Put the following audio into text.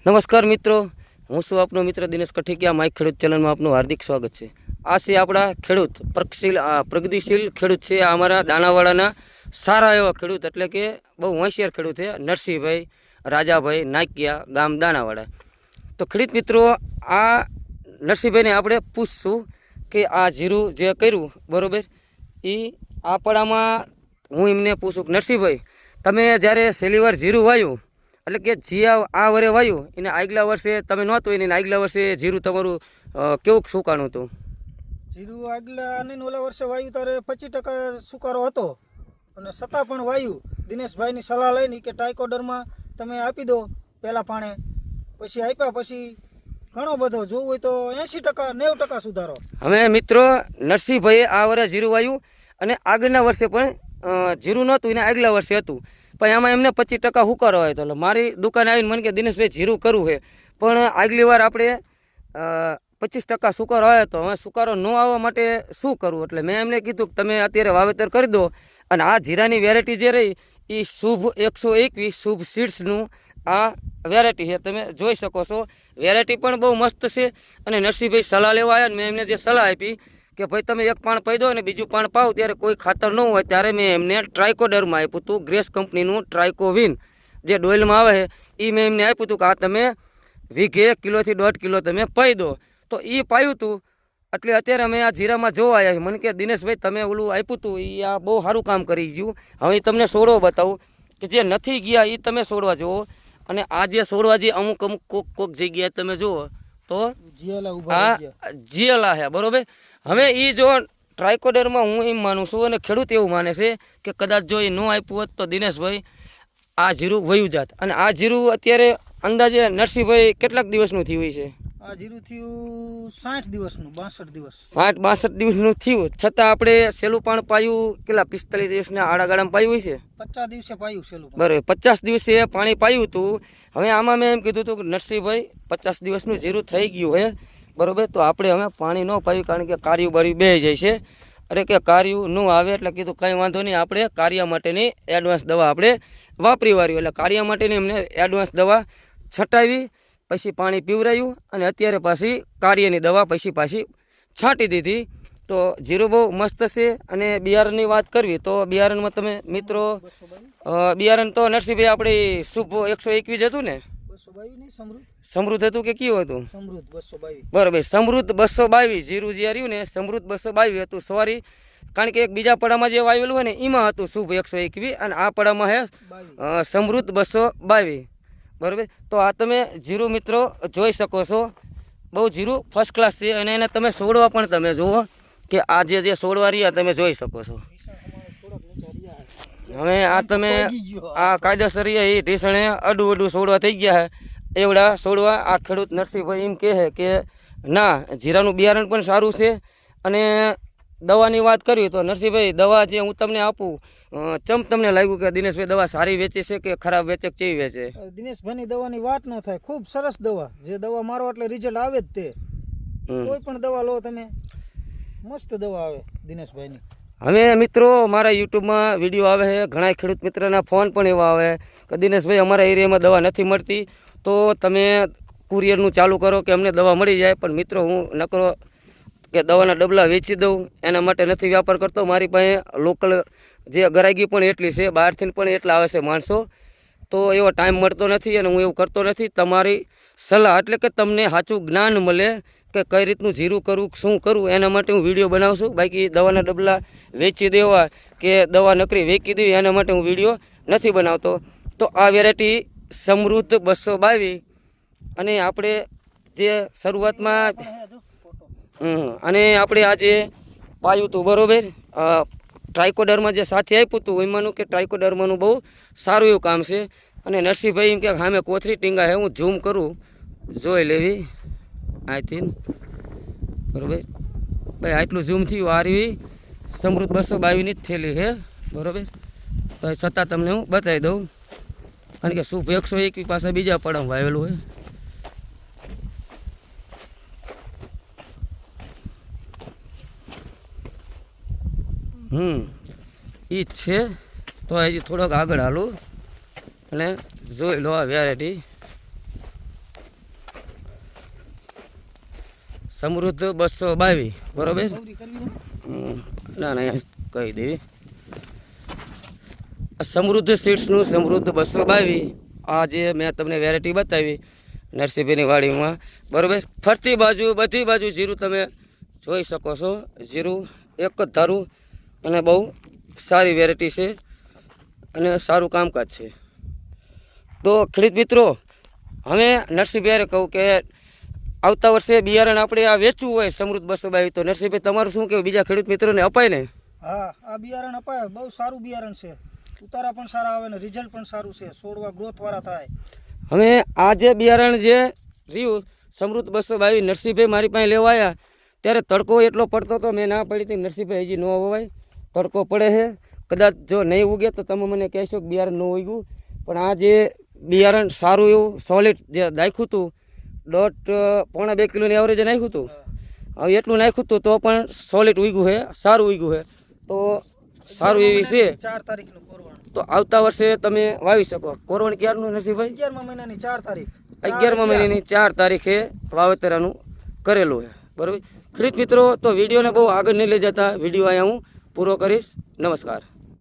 નમસ્કાર મિત્રો, હું છું આપનો મિત્ર દિનેશ કઠિકિયા. માય ખેડૂત ચેનલમાં આપનું હાર્દિક સ્વાગત છે. આ છે આપણા ખેડૂત પ્રગતિશીલ ખેડૂત છે. આ અમારા દાણાવાડાના સારા એવા ખેડૂત, એટલે કે બહુ હોશિયાર ખેડૂત છે, નરસિંહભાઈ રાજાભાઈ નાકિયા, ગામ દાણાવાડા. તો ખેડૂત મિત્રો, આ નરસિંહભાઈને આપણે પૂછશું કે આ જીરું જે કર્યું બરાબર, એ આ પડામાં હું એમને પૂછું કે નરસિંહભાઈ, તમે જ્યારે છેલ્લી વાર જીરું વાવ્યું, એટલે કે જીયા આ વરે વાયું એને આગલા વર્ષે તમે નહોતું, એને આગલા વર્ષે જીરું તમારું કેવું સુકાણું હતું? જીરું આગલા અને ઓલા વર્ષે વાયુ ત્યારે 25% સુકારો હતો, અને છતાં પણ વાયુ દિનેશભાઈની સલાહ લઈને કે ટાઇકોડરમાં તમે આપી દો પહેલાં પાણે, પછી આપ્યા પછી ઘણો બધો જોવું હોય તો 80% 90% સુધારો. હવે મિત્રો, નરસિંહભાઈએ આ વર્ષે જીરું વાયું અને આગળના વર્ષે પણ જીરું નહોતું, એને આગલા વર્ષે હતું, પણ એમાં એમને 25% હુકારો આવ્યો હતો. એટલે મારી દુકાને આવીને મને કે દિનેશભાઈ જીરું કરવું છે, પણ આગલી વાર આપણે 25% સુકારો આવ્યો હતો. હવે સુકારો ન આવવા માટે શું કરવું? એટલે મેં એમને કીધું કે તમે અત્યારે વાવેતર કરી દો, અને આ જીરાની વેરાયટી જે રહી એ શુભ 121 શુભ સીડ્સનું આ વેરાયટી છે. તમે જોઈ શકો છો, વેરાયટી પણ બહુ મસ્ત છે. અને નરસિંહભાઈ સલાહ લેવા આવ્યા ને મેં એમને જે સલાહ આપી કે ભાઈ તમે એક પાણ પાઈ દો અને બીજું પાણ પાવ ત્યારે કોઈ ખાતર ન હોય, ત્યારે મેં એમને ટ્રાઇકોડરમાં આપ્યું હતું, ગ્રેસ કંપનીનું ટ્રાઇકોવિન જે ડોઇલમાં આવે છે, એ મેં એમને આપ્યું હતું કે આ તમે વીઘે 1 કિલોથી 1.5 કિલો તમે પાઈ દો. તો એ પાયું હતું. એટલે અત્યારે અમે આ જીરામાં જોવા આવ્યા છીએ. મને કે દિનેશભાઈ તમે ઓલું આપ્યું હતું એ આ બહુ સારું કામ કરી ગયું. હવે તમને છોડવો બતાવું કે જે નથી ગયા એ તમે છોડવા જુઓ. અને આ જે છોડવા જે અમુક કોક જગ્યાએ તમે જુઓ તો આ જીએલા છે બરોબર. હવે એ જો ટ્રાઇકોડરમાં હું એમ માનું છું અને ખેડૂત એવું માને છે કે કદાચ જો એ ન આપ્યું હોત તો દિનેશભાઈ આ જીરું વયું જાત. અને આ જીરું અત્યારે અંદાજે નરસિંહભાઈ કેટલાક દિવસનું થયું છે? આ જીરું થયું 60 દિવસનું, 62 દિવસ, 62 દિવસનું થયું. છતાં આપણે સેલું પાણ પાયું કેટલા 45 દિવસના આડાગાળામાં પાયું છે? 50 દિવસે પાયું સેલું. બરાબર, 50 દિવસે પાણી પાયું હતું. હવે આમાં મેં એમ કીધું હતું કે નરસિંહભાઈ 50 દિવસનું જીરું થઈ ગયું હોય બરાબર, તો આપણે હવે પાણી ન પાયું, કારણ કે કાર્યું બાર્યું બે જાય છે. અરે કે કાર્યું ન આવે એટલે કીધું કંઈ વાંધો નહીં, આપણે કાર્ય માટેની એડવાન્સ દવા આપણે વાપરી વાળ્યું. એટલે કાર્ય માટેની એમને એડવાન્સ દવા છટાવી, પછી પાણી પીવરાયું, અને અત્યારે પાછી કાર્યની દવા પાછી છાંટી દીધી. તો જીરું બહુ મસ્ત છે. અને બિયારણની વાત કરવી તો બિયારણમાં તમે મિત્રો, બિયારણ તો નરસિંહભાઈ આપણે શુભ 121 હતું ને? 222 સમૃદ્ધ હતું કે કયું હતું? સમૃદ્ધ 222. બરાબર, સમૃદ્ધ 222 જીરું જે રહ્યું ને, સમૃદ્ધ 222 હતું. સોરી, કારણ કે એક બીજા પડામાં જે વાવેલું હોય ને એમાં હતું શુભ 121, અને આ પડામાં છે સમૃદ્ધ 222 બરાબર. તો આ તમે જીરું મિત્રો જોઈ શકો છો, બહુ જીરું ફર્સ્ટ ક્લાસ છે. અને એને તમે છોડવા પણ તમે જુઓ કે આ જે છોડવા રહ્યા તમે જોઈ શકો છો. હવે આ તમે આ કાયદેસર એ ઢીસણે અડું છોડવા થઈ ગયા છે. એવડા છોડવા આ ખેડૂત નરસિંહભાઈ એમ કહે કે ના, જીરાનું બિયારણ પણ સારું છે. અને દવાની વાત કરવી તો નરસિંહભાઈ, દવા જે હું તમને આપું, ચમ તમને લાગ્યું કે દિનેશભાઈ દવા સારી વેચે છે કે ખરાબ વેચે, કેવી વેચે? દિનેશભાઈની દવાની વાત ન થાય, ખૂબ સરસ દવા. જે દવા મારો એટલે રિઝલ્ટ આવે જ તે. કોઈ પણ દવા લો તમે, મસ્ત દવા આવે દિનેશભાઈની. હવે મિત્રો, મારા યુટ્યુબમાં વિડીયો આવે છે, ઘણા ખેડૂત મિત્રના ફોન પણ એવા આવે કે દિનેશભાઈ અમારા એરિયામાં દવા નથી મળતી, તો તમે કુરિયરનું ચાલુ કરો કે અમને દવા મળી જાય. પણ મિત્રો, હું નકરો કે દવાના ડબલા વેચી દઉં એના માટે નથી વ્યાપાર કરતો. મારી પાસે લોકલ જે ગરાગી પણ એટલી છે, બહારથી પણ એટલા આવે છે માણસો, તો એવો ટાઈમ મળતો નથી અને હું એવું કરતો નથી. તમારી સલાહ એટલે કે તમને સાચું જ્ઞાન મળે કે કઈ રીતનું જીરું કરવું, શું કરવું, એના માટે હું વિડીયો બનાવું છું. બાકી દવાના ડબલા વેચી દેવા કે દવા નકરી વેચી દેવી એના માટે હું વિડીયો નથી બનાવતો. તો આ વેરાયટી સમૃદ્ધ 222, અને આપણે જે શરૂઆતમાં અને આપણે આજે પાયું હતું બરાબર, ટ્રાઇકોડરમાં જે સાથે આપ્યું હતું એમાંનું કે ટ્રાઇકોડરમાંનું બહુ સારું એવું કામ છે. અને નરસિંહભાઈ એમ કે સામે કોથરી ટીંગા છે, હું ઝૂમ કરું જોઈ લેવી આથી બરાબર. ભાઈ આટલું ઝૂમ થયું. આ રવી સમૃદ્ધ 222ની જ થેલી છે બરાબર. તો છતાં તમને હું બતાવી દઉં, કારણ કે શુભ 121 પાસે બીજા પડામાં વાવેલું હોય. એ જ છે. તો હજી થોડોક આગળ હાલું અને જોઈ લો આ વેરાયટી. સમૃદ્ધ 222 બરોબર. સૌરી કરવી છે? ના અહીંયા કહી દેવી. આ સમૃદ્ધ સીડ્સનું સમૃદ્ધ 222 આ જે મેં તમને વેરાયટી બતાવી નરસિંહભાઈની વાડીમાં બરોબર. ફરતી બાજુ બધી બાજુ જીરું તમે જોઈ શકો છો. જીરું એક જ ધારું અને બહુ સારી વેરાયટી છે અને સારું કામકાજ છે. તો ખેડૂત મિત્રો હવે નરસિંહભાઈને કહું કે આવતા વર્ષે બિયારણ આપણે આ વેચવું હોય સમૃદ્ધ 222 તો નરસિંહભાઈ તમારું શું કહેવું બીજા ખેડૂત મિત્રોને અપાય ને? હા, આ બિયારણ અપાય, બહુ સારું બિયારણ છે. ઉતારા પણ સારા આવે ને રિઝલ્ટ પણ સારું છે, છોડવા ગ્રોથ વાળા થાય. હવે આ જે બિયારણ જે રહ્યું સમૃદ્ધ 222 નરસિંહભાઈ મારી પાસે લેવા આવ્યા ત્યારે તડકો એટલો પડતો હતો, મેં ના પડી હતી નરસિંહભાઈ હજી ન હોવાય, તડકો પડે છે, કદાચ જો નહીં ઉગે તો તમે મને કહેશો કે બિયારણ ન ઉગ્યું. પણ આ જે બિયારણ સારું એવું સોલિડ જે નાખ્યું હતું 1.5-2 કિલોની એવરેજે નાખ્યું હતું. હવે એટલું નાખ્યું હતું તો પણ સોલિડ ઉગ્યું છે, સારું ઉગ્યું છે. તો સારું એવી છે. 4 તારીખનું કોરવાનું. તો આવતા વર્ષે તમે વાવી શકો. કોરવણ ક્યારનું નરસિંહભાઈ? 11મા મહિનાની 4 તારીખ. 11મા મહિનાની 4 તારીખે વાવેતરનું કરેલું છે બરાબર. ખેડૂત મિત્રો તો વિડીયોને બહુ આગળ નહીં લઈ જતા, વિડીયો અહીંયા હું પૂરો કરીશ. નમસ્કાર.